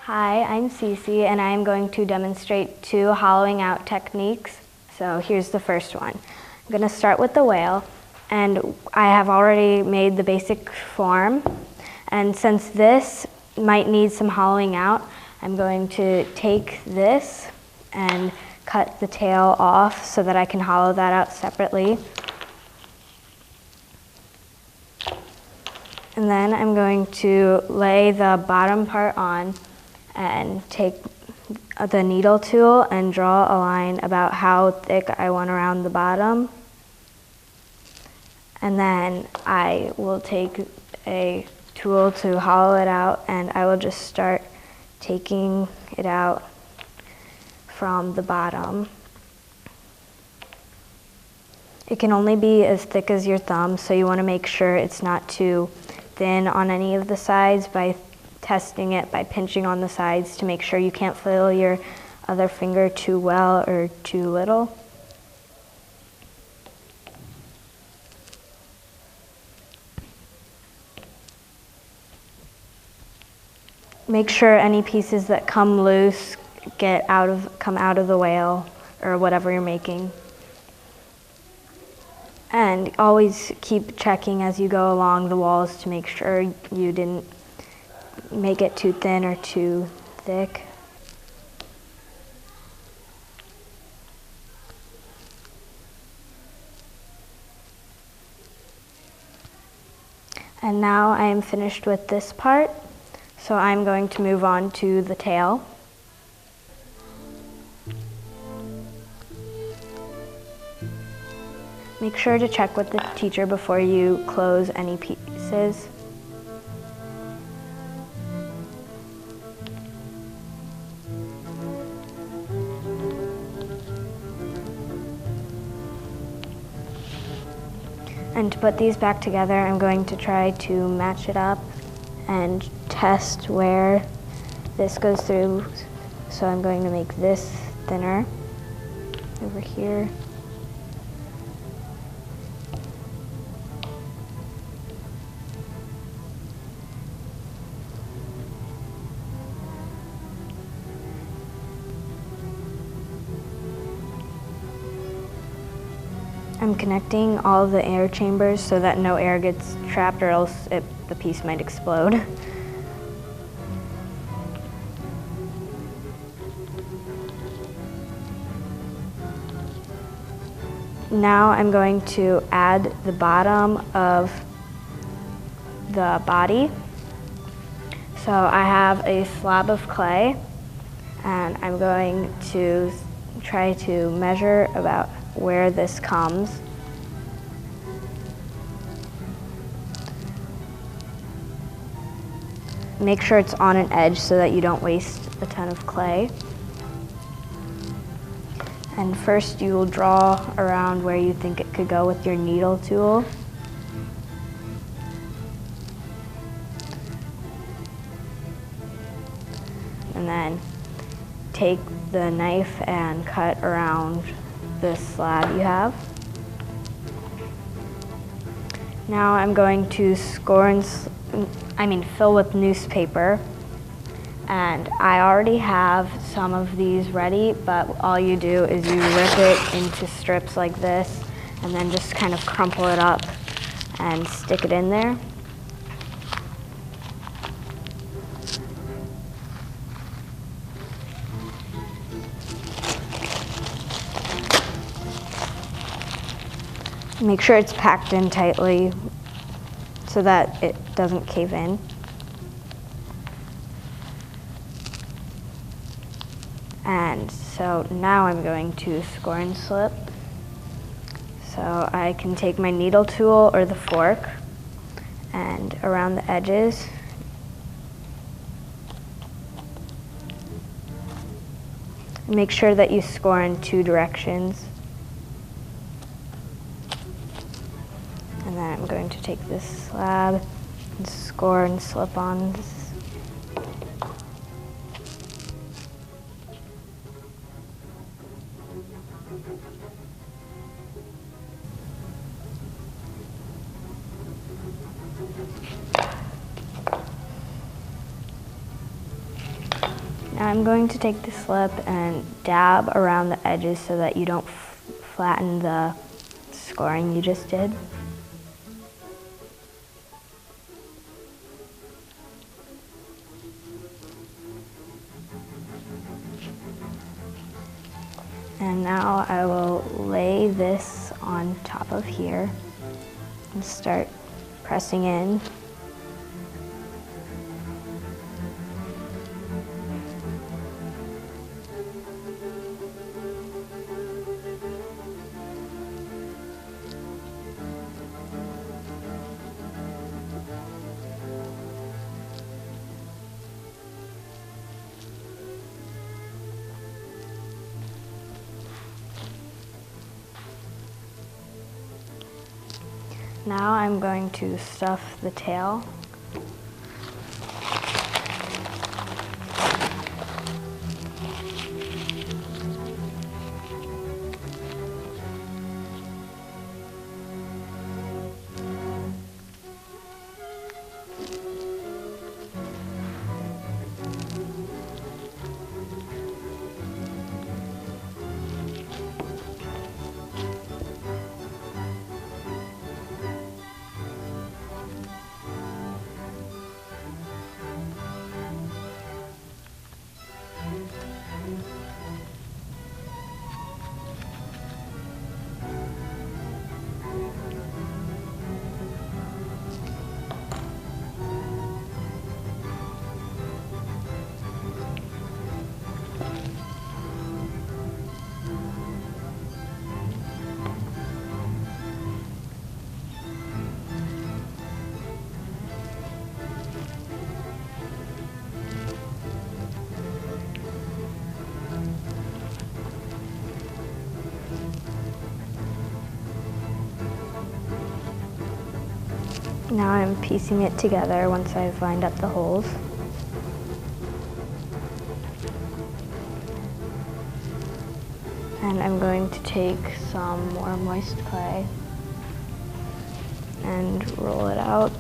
Hi, I'm Cece, and I'm going to demonstrate 2 hollowing out techniques. So here's the first one. I'm going to start with the whale, and I have already made the basic form. And since this might need some hollowing out, I'm going to take this and cut the tail off so that I can hollow that out separately. And then I'm going to lay the bottom part on and take the needle tool and draw a line about how thick I want around the bottom. And then I will take a tool to hollow it out, and I will just start taking it out from the bottom. It can only be as thick as your thumb, so you want to make sure it's not too thin on any of the sides by testing it by pinching on the sides to make sure you can't fill your other finger too well or too little. Make sure any pieces that come loose come out of the whale or whatever you're making. And always keep checking as you go along the walls to make sure you didn't make it too thin or too thick. And now I am finished with this part, so I'm going to move on to the tail. Make sure to check with the teacher before you close any pieces. And to put these back together, I'm going to try to match it up and test where this goes through. So I'm going to make this thinner over here. I'm connecting all of the air chambers so that no air gets trapped, or else the piece might explode. Now I'm going to add the bottom of the body. So I have a slab of clay, and I'm going to try to measure about where this comes. Make sure it's on an edge so that you don't waste a ton of clay. And first you will draw around where you think it could go with your needle tool. And then take the knife and cut around the slab you have. Now I'm going to fill with newspaper, and I already have some of these ready, but all you do is you rip it into strips like this and then just kind of crumple it up and stick it in there. Make sure it's packed in tightly so that it doesn't cave in. And so now I'm going to score and slip. So I can take my needle tool or the fork and around the edges. Make sure that you score in 2 directions. And then I'm going to take this slab and score and slip on this. I'm going to take the slip and dab around the edges so that you don't flatten the scoring you just did. And now I will lay this on top of here and start pressing in. Now I'm going to stuff the tail. Now I'm piecing it together once I've lined up the holes. And I'm going to take some more moist clay and roll it out.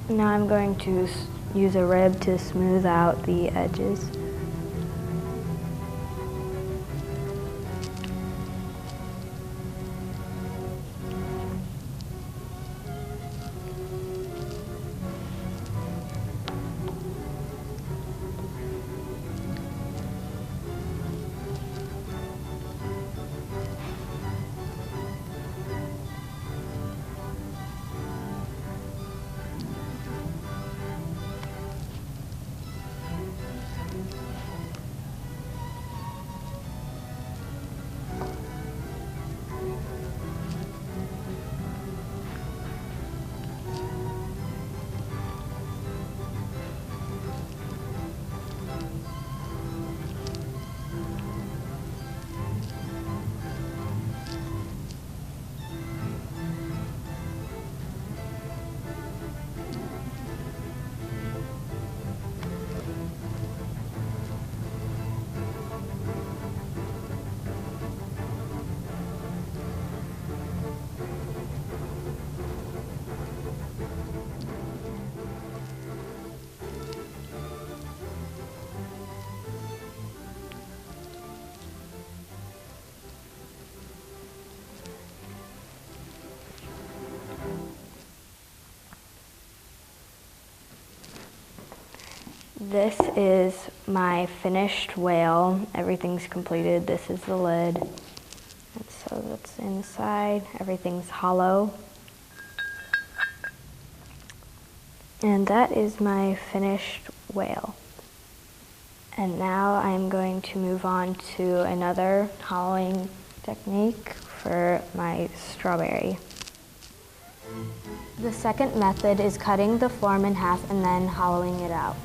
Now I'm going to use a rib to smooth out the edges. This is my finished whale. Everything's completed. This is the lid. And so that's inside. Everything's hollow. And that is my finished whale. And now I'm going to move on to another hollowing technique for my strawberry. The second method is cutting the form in half and then hollowing it out.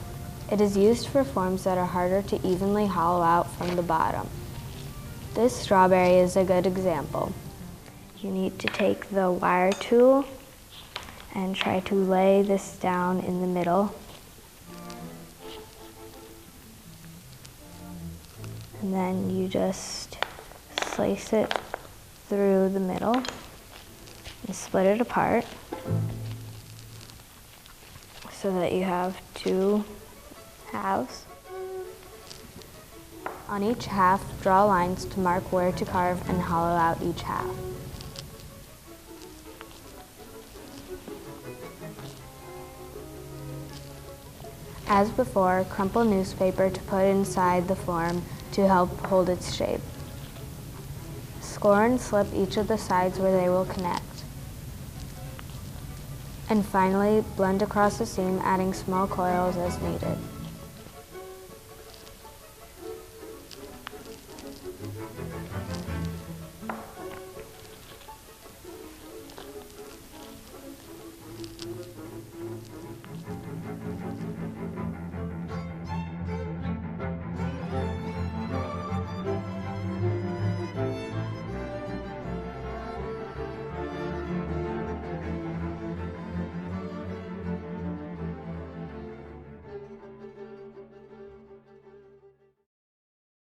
It is used for forms that are harder to evenly hollow out from the bottom. This strawberry is a good example. You need to take the wire tool and try to lay this down in the middle. And then you just slice it through the middle and split it apart so that you have two halves. On each half, draw lines to mark where to carve and hollow out each half. As before, crumple newspaper to put inside the form to help hold its shape. Score and slip each of the sides where they will connect. And finally, blend across the seam, adding small coils as needed.